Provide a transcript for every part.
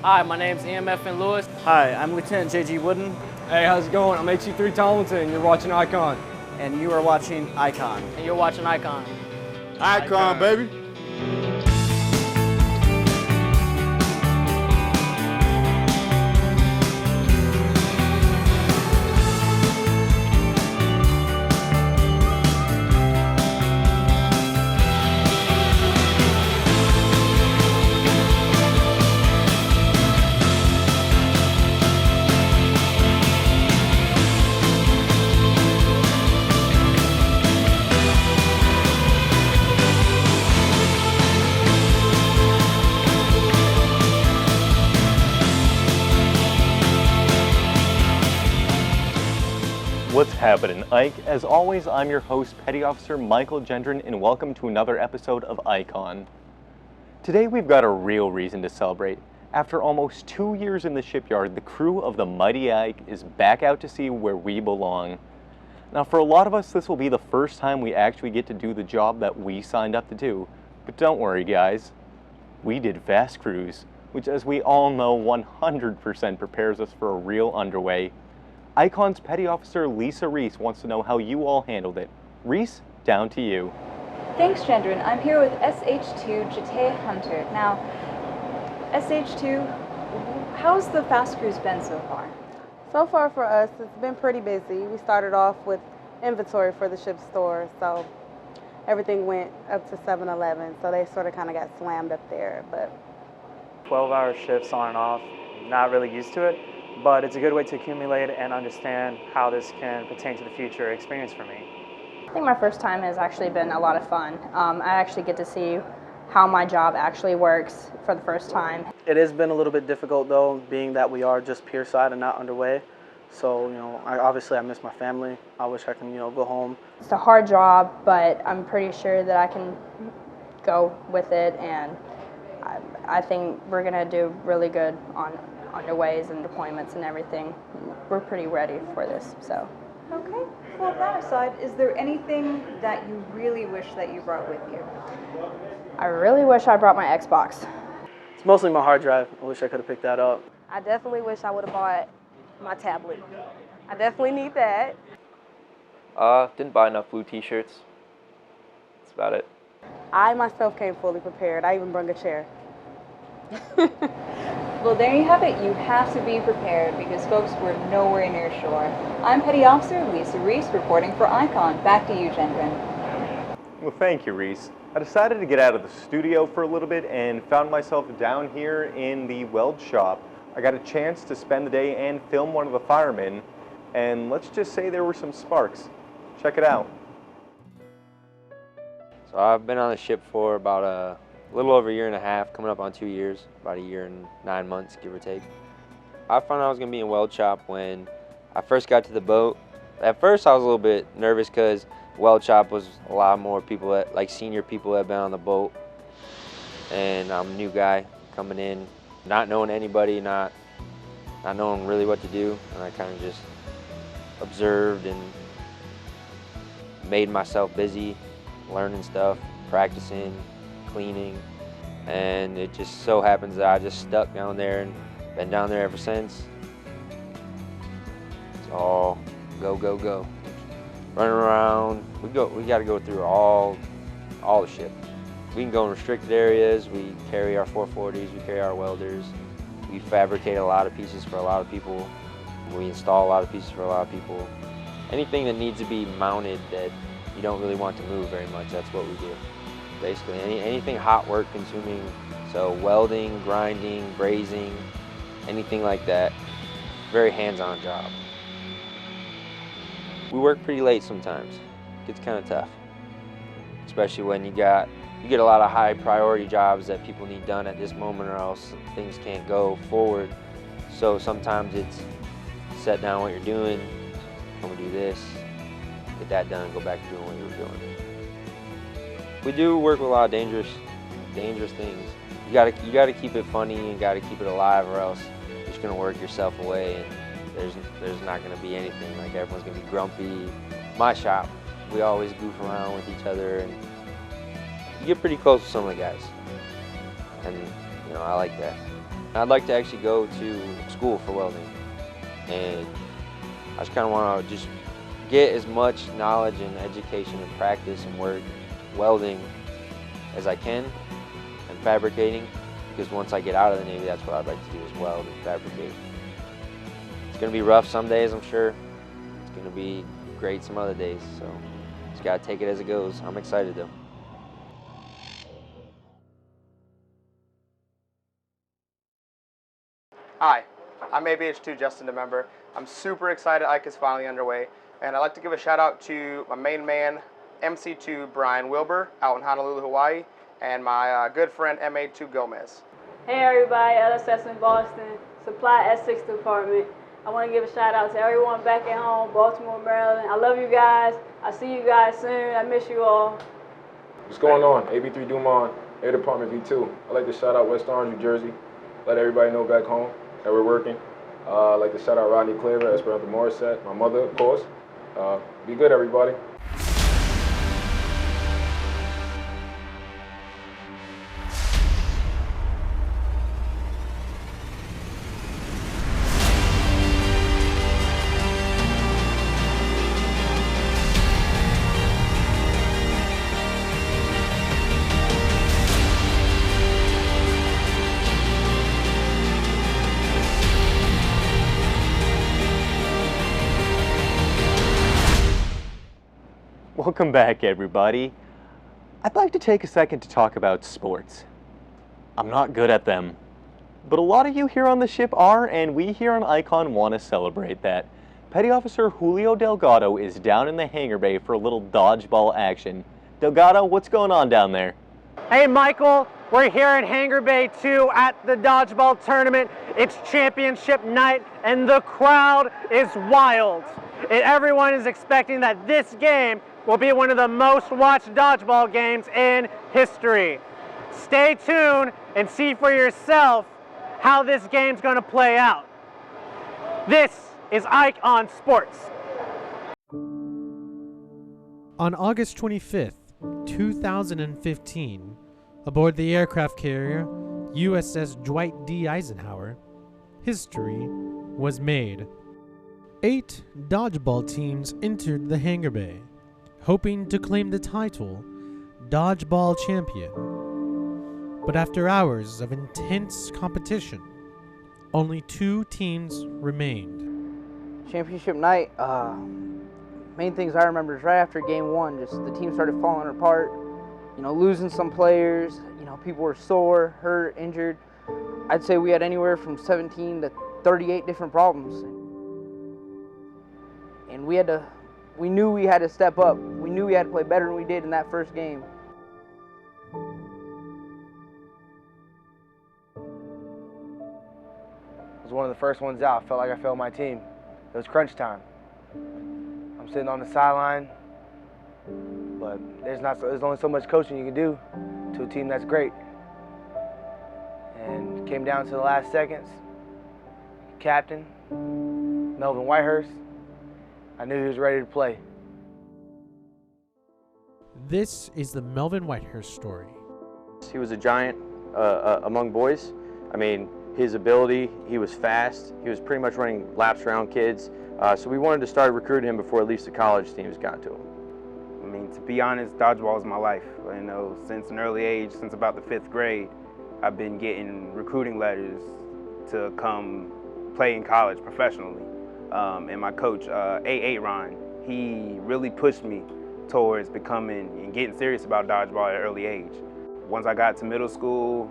Hi, my name's EMF Lewis. Hi, I'm Lieutenant J.G. Wooden. Hey, how's it going? I'm HC3 Tomlinson, and you're watching IKE ON. And you are watching IKE ON. And you're watching IKE ON. IKE ON, baby. What's happening, Ike? As always, I'm your host, Petty Officer Michael Gendron, and welcome to another episode of IKE ON. Today we've got a real reason to celebrate. After almost 2 years in the shipyard, the crew of the mighty Ike is back out to sea where we belong. Now, for a lot of us, this will be the first time we actually get to do the job that we signed up to do. But don't worry, guys. We did fast cruise, which, as we all know, 100% prepares us for a real underway. IKE ON's Petty Officer Lisa Reese wants to know how you all handled it. Reese, down to you. Thanks, Gendron. I'm here with SH2 Jate Hunter. Now, SH2, how's the fast cruise been so far? So far for us, it's been pretty busy. We started off with inventory for the ship's store, so everything went up to 7-Eleven, so they sort of kind of got slammed up there. But 12-hour shifts on and off, not really used to it, but it's a good way to accumulate and understand how this can pertain to the future experience for me. I think my first time has actually been a lot of fun. I actually get to see how my job actually works for the first time. It has been a little bit difficult though, being that we are just pier side and not underway. So, I miss my family. I wish I can, go home. It's a hard job, but I'm pretty sure that I can go with it, and I think we're gonna do really good on underways and deployments and everything. We're pretty ready for this, so. Okay, well, that aside, is there anything that you really wish that you brought with you? I really wish I brought my Xbox. It's mostly my hard drive. I wish I could have picked that up. I definitely wish I would have bought my tablet. I definitely need that. Didn't buy enough blue t-shirts. That's about it. I myself came fully prepared. I even brought a chair. Well, there you have it. You have to be prepared because, folks, we're nowhere near shore. I'm Petty Officer Lisa Reese reporting for IKE ON. Back to you, Gendron. Well, thank you, Reese. I decided to get out of the studio for a little bit and found myself down here in the weld shop. I got a chance to spend the day and film one of the firemen, and let's just say there were some sparks. Check it out. So I've been on the ship for about a little over a year and a half, coming up on 2 years, about a year and 9 months, give or take. I found out I was going to be in weld shop when I first got to the boat. At first I was a little bit nervous because weld shop was a lot more people, like senior people that had been on the boat. And I'm a new guy coming in, not knowing anybody, not knowing really what to do. And I kind of just observed and made myself busy, learning stuff, practicing, cleaning, and it just so happens that I just stuck down there and been down there ever since. It's all go, go, go. Running around, we got to go through all the ship. We can go in restricted areas, we carry our 440s, we carry our welders, we fabricate a lot of pieces for a lot of people, we install a lot of pieces for a lot of people. Anything that needs to be mounted that you don't really want to move very much, that's what we do. Basically, anything hot work consuming, so welding, grinding, brazing, anything like that. Very hands-on job. We work pretty late sometimes. It gets kind of tough, especially when you get a lot of high priority jobs that people need done at this moment, or else things can't go forward. So sometimes it's set down what you're doing, I'm gonna do this, get that done, go back to doing what you were doing. We do work with a lot of dangerous things. You gotta keep it funny, and gotta keep it alive, or else you're just gonna work yourself away, and there's not gonna be anything. Like, everyone's gonna be grumpy. My shop, we always goof around with each other, and you get pretty close with some of the guys, and I like that. I'd like to actually go to school for welding, and I just kind of want to just get as much knowledge and education and practice and work welding as I can and fabricating, because once I get out of the Navy, that's what I'd like to do, is weld and fabricate. It's going to be rough some days, I'm sure. It's going to be great some other days, so just got to take it as it goes. I'm excited though. Hi, I'm ABH2 Justin DeMember. I'm super excited IKE is finally underway, and I'd like to give a shout out to my main man, MC2 Brian Wilbur, out in Honolulu, Hawaii, and my good friend MA2 Gomez. Hey everybody, LSS in Boston, Supply S6 Department. I want to give a shout out to everyone back at home, Baltimore, Maryland. I love you guys. I'll see you guys soon. I miss you all. What's going on? AB3 Dumont, Air Department V2. I'd like to shout out West Orange, New Jersey. Let everybody know back home that we're working. I'd like to shout out Rodney Claver, Esperanza Morissette, my mother, of course. Be good, everybody. Welcome back, everybody. I'd like to take a second to talk about sports. I'm not good at them, but a lot of you here on the ship are, and we here on IKE want to celebrate that. Petty Officer Julio Delgado is down in the hangar bay for a little dodgeball action. Delgado, what's going on down there? Hey Michael, we're here at Hangar Bay 2 at the dodgeball tournament. It's championship night and the crowd is wild. Everyone is expecting that this game will be one of the most watched dodgeball games in history. Stay tuned and see for yourself how this game's going to play out. This is IKE on Sports. On August 25th, 2015, aboard the aircraft carrier USS Dwight D. Eisenhower, history was made. 8 dodgeball teams entered the hangar bay, hoping to claim the title Dodgeball Champion. But after hours of intense competition, only 2 teams remained. Championship night, main things I remember is right after game 1, just the team started falling apart, losing some players, people were sore, hurt, injured. I'd say we had anywhere from 17 to 38 different problems. And we knew we had to step up. We knew we had to play better than we did in that first game. I was one of the first ones out. I felt like I failed my team. It was crunch time. I'm sitting on the sideline, but there's only so much coaching you can do to a team that's great. And it came down to the last seconds. Captain, Melvin Whitehurst, I knew he was ready to play. This is the Melvin Whitehurst story. He was a giant among boys. I mean, his ability, he was fast. He was pretty much running laps around kids. So we wanted to start recruiting him before at least the college teams got to him. I mean, to be honest, dodgeball is my life. Since an early age, since about the 5th grade, I've been getting recruiting letters to come play in college professionally. And my coach, A. Ron, he really pushed me towards becoming and getting serious about dodgeball at an early age. Once I got to middle school,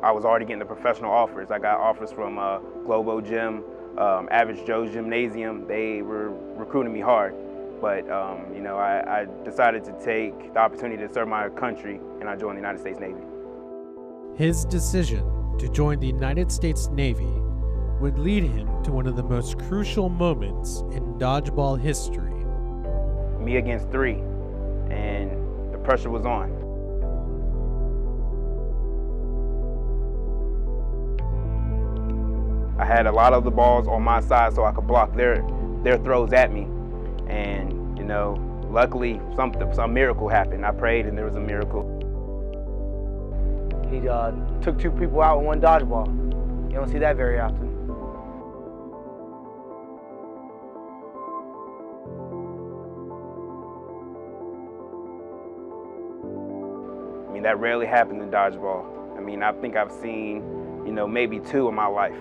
I was already getting the professional offers. I got offers from Globo Gym, Average Joe's Gymnasium. They were recruiting me hard. But, I decided to take the opportunity to serve my country, and I joined the United States Navy. His decision to join the United States Navy would lead him to one of the most crucial moments in dodgeball history. Me against 3, and the pressure was on. I had a lot of the balls on my side so I could block their throws at me. And, luckily some miracle happened. I prayed and there was a miracle. He took 2 people out with 1 dodgeball. You don't see that very often. I mean, that rarely happens in dodgeball. I mean, I think I've seen, maybe 2 in my life.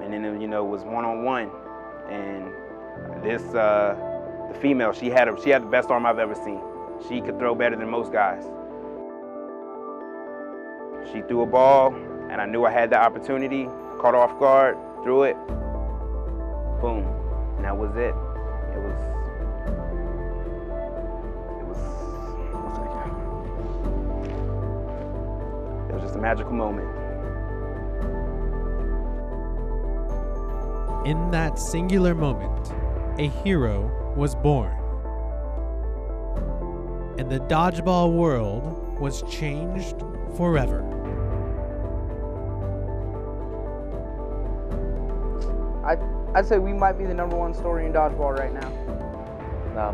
And then, it was one-on-one. And the female, she had the best arm I've ever seen. She could throw better than most guys. She threw a ball, and I knew I had the opportunity, caught off guard, threw it, boom, and that was it. It was just a magical moment. In that singular moment, a hero was born. And the dodgeball world was changed forever. I'd say we might be the #1 story in dodgeball right now.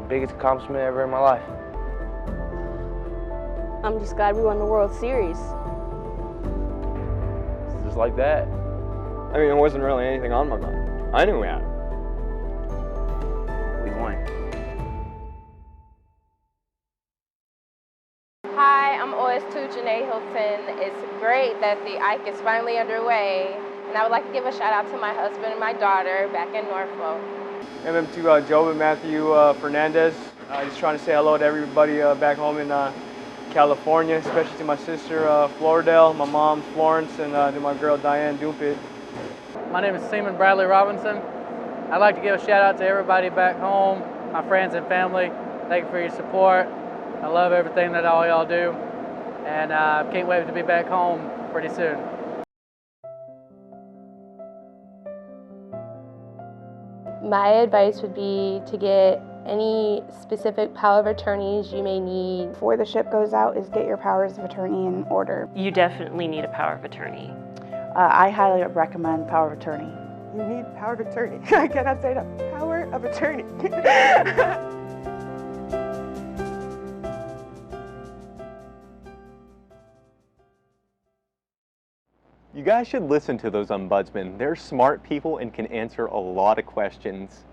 Biggest accomplishment ever in my life. I'm just glad we won the World Series. Just like that. I mean, it wasn't really anything on my mind. I knew we had it. We won. Hi, I'm OS2 Janae Hilton. It's great that the IKE is finally underway, and I would like to give a shout out to my husband and my daughter back in Norfolk. MM2 Jobin Matthew Fernandez. Just trying to say hello to everybody back home in California, especially to my sister Floridale, my mom Florence, and to my girl Diane Dumpit. My name is Seaman Bradley Robinson. I'd like to give a shout out to everybody back home, my friends and family. Thank you for your support. I love everything that all y'all do, and I can't wait to be back home pretty soon. My advice would be to get any specific power of attorneys you may need. Before the ship goes out is get your powers of attorney in order. You definitely need a power of attorney. I highly recommend power of attorney. You need power of attorney. I cannot say that. Power of attorney. You guys should listen to those ombudsmen. They're smart people and can answer a lot of questions.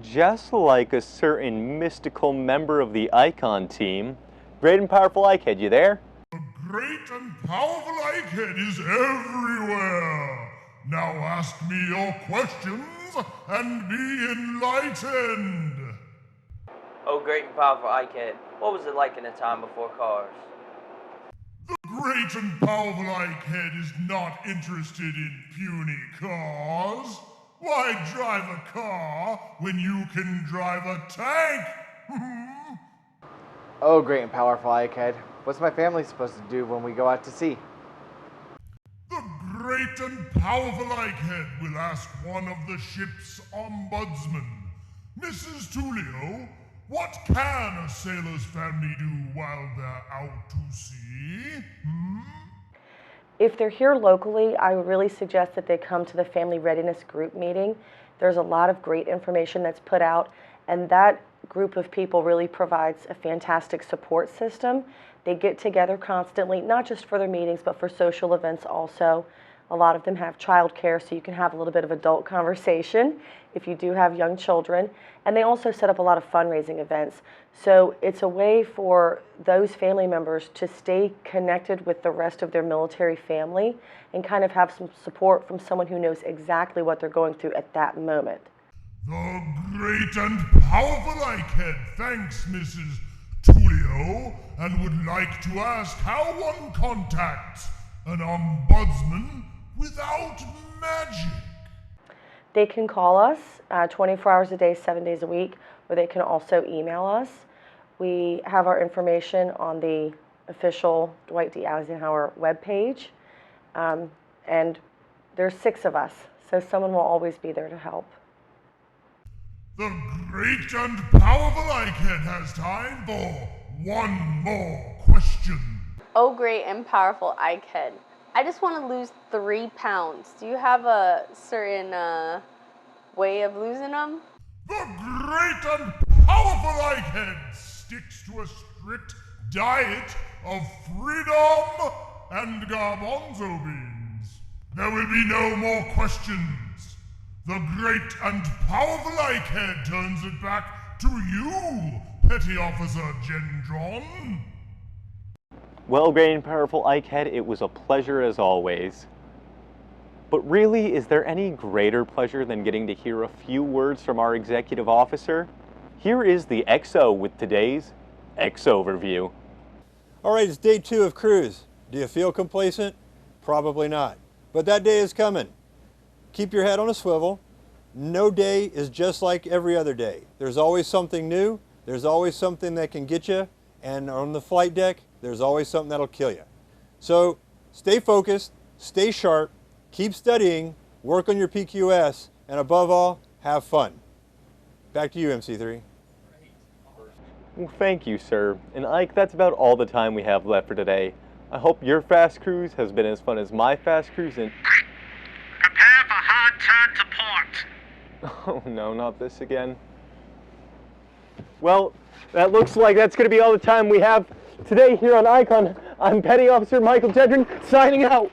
Just like a certain mystical member of the IKE team. Great and powerful IKE, you there? The great and powerful IKE is everywhere. Now ask me your questions and be enlightened. Oh, great and powerful IKE, what was it like in a time before cars? The great and powerful IKE is not interested in puny cars. Why drive a car when you can drive a tank? Oh, great and powerful IKE. What's my family supposed to do when we go out to sea? The great and powerful IKE will ask one of the ship's ombudsmen. Mrs. Tulio, what can a sailor's family do while they're out to sea? If they're here locally, I would really suggest that they come to the Family Readiness Group meeting. There's a lot of great information that's put out, and that group of people really provides a fantastic support system. They get together constantly, not just for their meetings, but for social events also. A lot of them have childcare, so you can have a little bit of adult conversation if you do have young children. And they also set up a lot of fundraising events. So it's a way for those family members to stay connected with the rest of their military family and kind of have some support from someone who knows exactly what they're going through at that moment. The great and powerful IKE thanks Mrs. Tulio and would like to ask how one contacts an ombudsman without magic. They can call us 24 hours a day, 7 days a week, or they can also email us. We have our information on the official Dwight D. Eisenhower webpage, and there's 6 of us, so someone will always be there to help. The great and powerful IKE has time for one more question. Oh, great and powerful IKE. I just want to lose 3 pounds. Do you have a certain way of losing them? The great and powerful IKE sticks to a strict diet of freedom and garbanzo beans. There will be no more questions. The great and powerful Ikehead turns it back to you, Petty Officer Gendron. Well, great and powerful Ikehead, it was a pleasure as always. But really, is there any greater pleasure than getting to hear a few words from our executive officer? Here is the XO with today's X Overview. All right, it's day 2 of cruise. Do you feel complacent? Probably not. But that day is coming. Keep your head on a swivel. No day is just like every other day. There's always something new. There's always something that can get you. And on the flight deck, there's always something that'll kill you. So stay focused, stay sharp, keep studying, work on your PQS, and above all, have fun. Back to you, MC3. Well, thank you, sir. And Ike, that's about all the time we have left for today. I hope your fast cruise has been as fun as my fast cruise and... Prepare for hard turn to port. Oh no, not this again. Well, that looks like that's going to be all the time we have today here on IKON. I'm Petty Officer Michael Gendron, signing out.